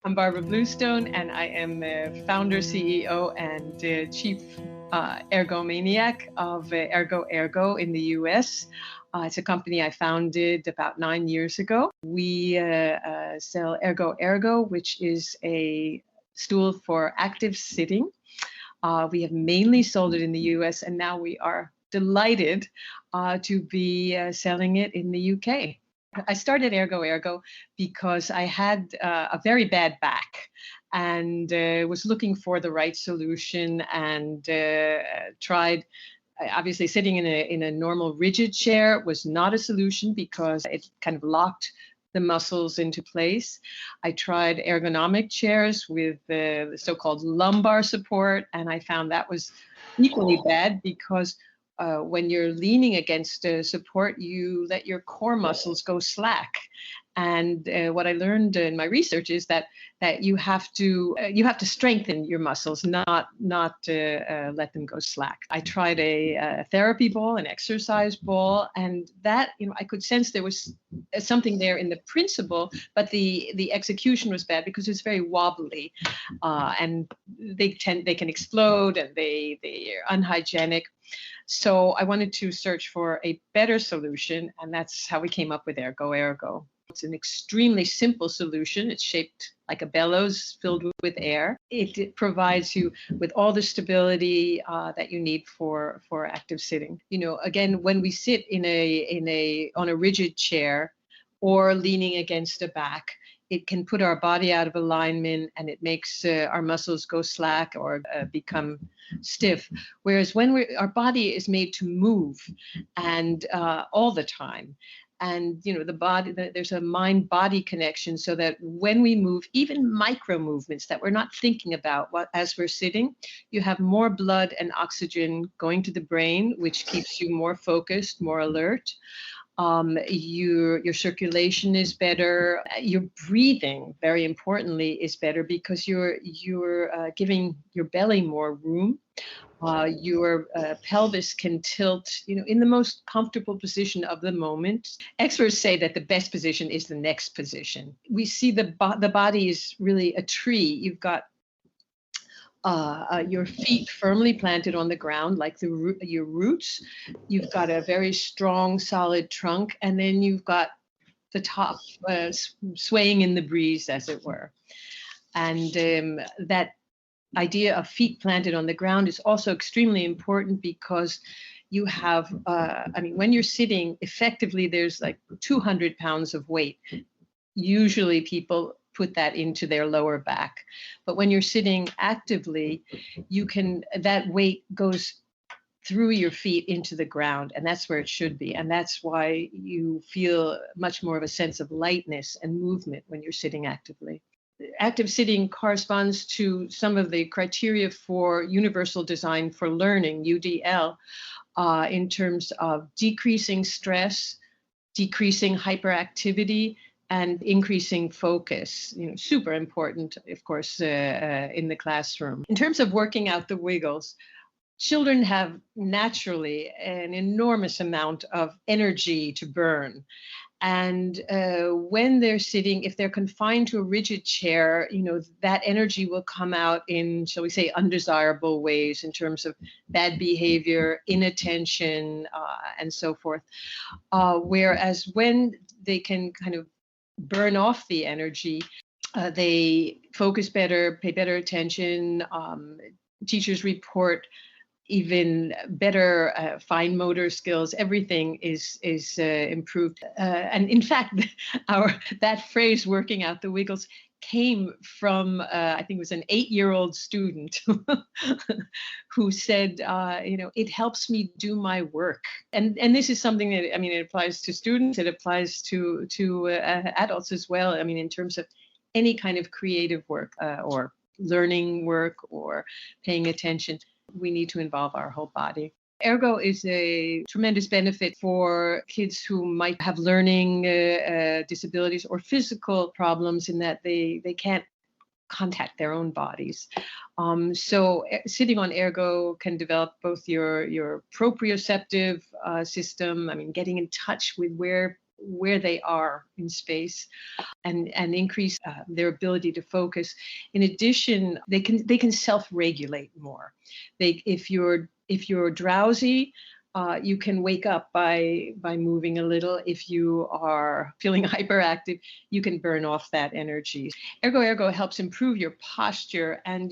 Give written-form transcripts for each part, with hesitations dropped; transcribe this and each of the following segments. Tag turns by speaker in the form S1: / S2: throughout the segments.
S1: I'm Barbara Bluestone, and I am the founder, CEO, and chief ergomaniac of ErgoErgo in the US. It's a company I founded about 9 years ago. We sell ErgoErgo, which is a stool for active sitting. We have mainly sold it in the US, and now we are delighted to be selling it in the UK. I started ErgoErgo because I had a very bad back and was looking for the right solution and tried. Obviously, sitting in a normal rigid chair was not a solution because it kind of locked the muscles into place. I tried ergonomic chairs with the so-called lumbar support, and I found that was equally bad because when you're leaning against support, you let your core muscles go slack. And what I learned in my research is that you have to strengthen your muscles, not let them go slack. I tried a therapy ball, an exercise ball, and that I could sense there was something there in the principle, but the execution was bad because it's very wobbly, and they can explode and they are unhygienic. So I wanted to search for a better solution, and that's how we came up with ErgoErgo. It's an extremely simple solution. It's shaped like a bellows filled with air. It provides you with all the stability that you need for active sitting. Again, when we sit on a rigid chair or leaning against a back, it can put our body out of alignment and it makes our muscles go slack or become stiff. Whereas when our body is made to move and all the time, and the body, there's a mind-body connection, so that when we move, even micro movements that we're not thinking about as we're sitting, you have more blood and oxygen going to the brain, which keeps you more focused, more alert. Your circulation is better. Your breathing, very importantly, is better because you're giving your belly more room. Your pelvis can tilt, in the most comfortable position of the moment. Experts say that the best position is the next position. We see the body is really a tree. You've got your feet firmly planted on the ground, like your roots. You've got a very strong, solid trunk, and then you've got the top swaying in the breeze, as it were. And that idea of feet planted on the ground is also extremely important because you have, when you're sitting, effectively, there's like 200 pounds of weight. Usually people put that into their lower back. But when you're sitting actively, that weight goes through your feet into the ground, and that's where it should be. And that's why you feel much more of a sense of lightness and movement when you're sitting actively. Active sitting corresponds to some of the criteria for Universal Design for Learning, UDL, in terms of decreasing stress, decreasing hyperactivity, and increasing focus. Super important, of course, in the classroom. In terms of working out the wiggles, children have naturally an enormous amount of energy to burn. And when they're sitting, if they're confined to a rigid chair, that energy will come out in, shall we say, undesirable ways in terms of bad behavior, inattention, and so forth. Whereas when they can kind of burn off the energy, they focus better, pay better attention. Teachers report even better fine motor skills. Everything is improved. And in fact, that phrase, working out the wiggles, came from, I think it was an 8-year-old student who said, it helps me do my work. And this is something that, it applies to students, it applies to adults as well. In terms of any kind of creative work or learning work or paying attention, we need to involve our whole body. Ergo is a tremendous benefit for kids who might have learning disabilities or physical problems in that they can't contact their own bodies. So sitting on Ergo can develop both your proprioceptive system, getting in touch with where where they are in space and increase their ability to focus. In addition, they can self-regulate more. If you're drowsy, you can wake up by moving a little. If you are feeling hyperactive, you can burn off that energy. ErgoErgo helps improve your posture, and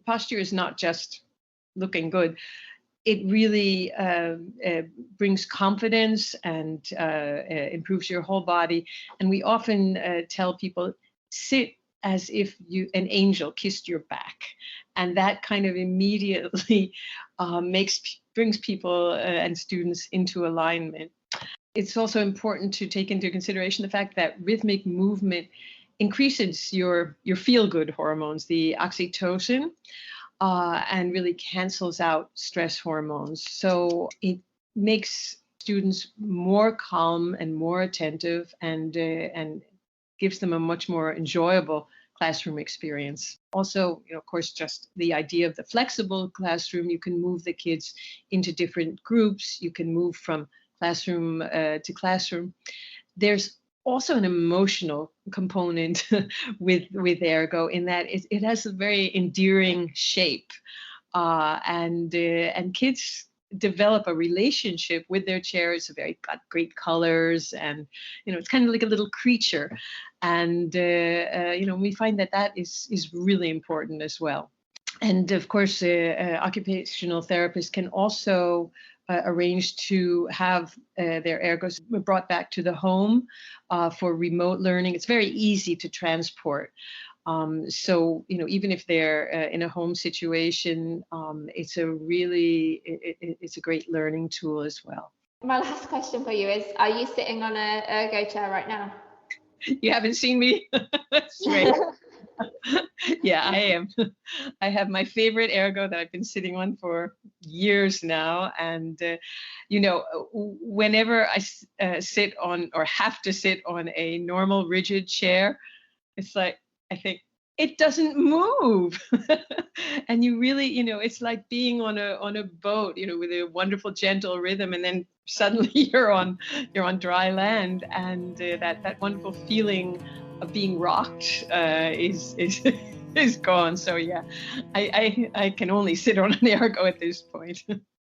S1: posture is not just looking good. It really brings confidence and improves your whole body. And we often tell people, sit as if an angel kissed your back, and that kind of immediately brings people and students into alignment. It's also important to take into consideration the fact that rhythmic movement increases your feel-good hormones, the oxytocin, and really cancels out stress hormones. So it makes students more calm and more attentive, and gives them a much more enjoyable classroom experience. Also, of course, just the idea of the flexible classroom. You can move the kids into different groups. You can move from classroom to classroom. There's also an emotional component with Ergo, in that it has a very endearing shape, and kids develop a relationship with their chair. It's got great colors, and it's kind of like a little creature, and we find that is really important as well. And of course, occupational therapists can also arrange to have their ergos brought back to the home for remote learning. It's very easy to transport. So, even if they're in a home situation, it's a great learning tool as well.
S2: My last question for you is, are you sitting on an ergo chair right now?
S1: You haven't seen me? That's great. Yeah, I am. I have my favorite ergo that I've been sitting on for years now. And, whenever I sit on or have to sit on a normal rigid chair, it's like, I think, it doesn't move. And you really, it's like being on a boat, with a wonderful, gentle rhythm. And then suddenly you're on dry land. And that wonderful feeling of being rocked is gone. So yeah, I can only sit on an ergo at this point.